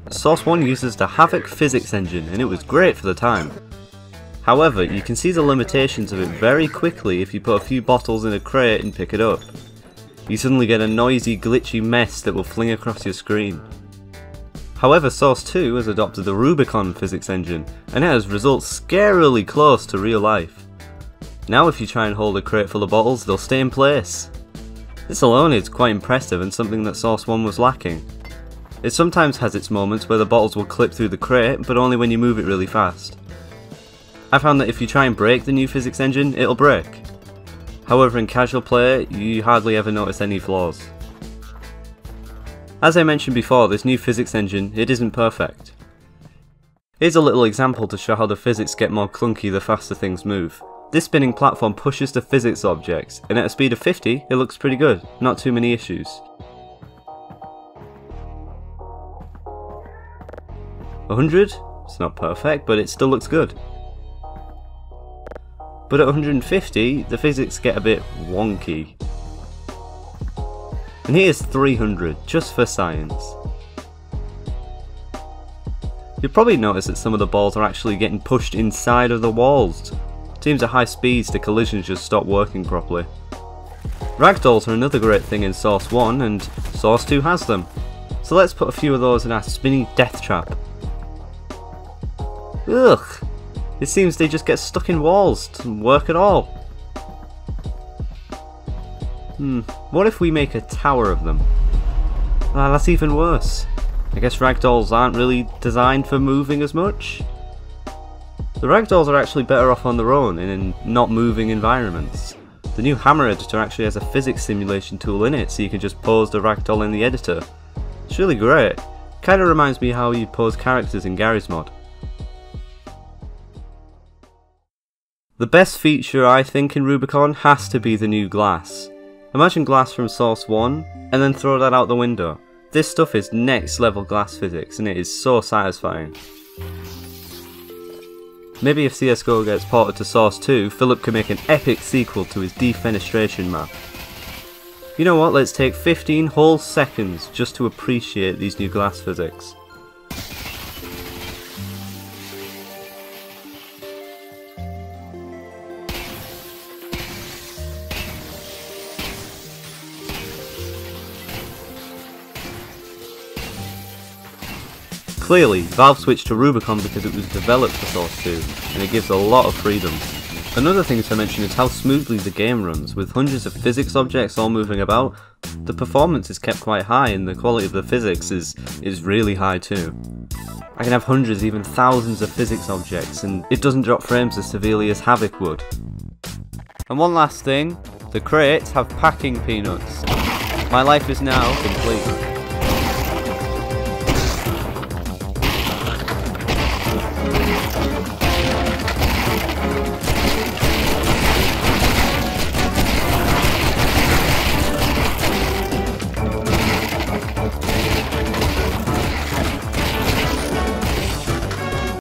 Source 1 uses the Havoc physics engine and it was great for the time. However, you can see the limitations of it very quickly if you put a few bottles in a crate and pick it up. You suddenly get a noisy, glitchy mess that will fling across your screen. However, Source 2 has adopted the Rubicon physics engine and it has results scarily close to real life. Now if you try and hold a crate full of bottles, they'll stay in place. This alone is quite impressive and something that Source 1 was lacking. It sometimes has its moments where the bottles will clip through the crate, but only when you move it really fast. I found that if you try and break the new physics engine, it'll break. However, in casual play, you hardly ever notice any flaws. As I mentioned before, this new physics engine, it isn't perfect. Here's a little example to show how the physics get more clunky the faster things move. This spinning platform pushes the physics objects, and at a speed of 50, it looks pretty good, not too many issues. 100? It's not perfect, but it still looks good. But at 150, the physics get a bit wonky. And here's 300, just for science. You'll probably notice that some of the balls are actually getting pushed inside of the walls. Seems at high speeds the collisions just stop working properly. Ragdolls are another great thing in Source 1 and Source 2 has them. So let's put a few of those in our spinny death trap. Ugh! It seems they just get stuck in walls, doesn't work at all. What if we make a tower of them? Ah, that's even worse. I guess ragdolls aren't really designed for moving as much. The ragdolls are actually better off on their own in not moving environments. The new hammer editor actually has a physics simulation tool in it, so you can just pose the ragdoll in the editor. It's really great. Kinda reminds me how you pose characters in Garry's Mod. The best feature I think in Rubicon has to be the new glass. Imagine glass from Source 1 and then throw that out the window. This stuff is next level glass physics and it is so satisfying. Maybe if CSGO gets ported to Source 2, Philip can make an epic sequel to his defenestration map. You know what, let's take 15 whole seconds just to appreciate these new glass physics. Clearly, Valve switched to Rubicon because it was developed for Source 2, and it gives a lot of freedom. Another thing to mention is how smoothly the game runs. With hundreds of physics objects all moving about, the performance is kept quite high and the quality of the physics is really high too. I can have hundreds, even thousands of physics objects, and it doesn't drop frames as severely as Havoc would. And one last thing, the crates have packing peanuts. My life is now complete.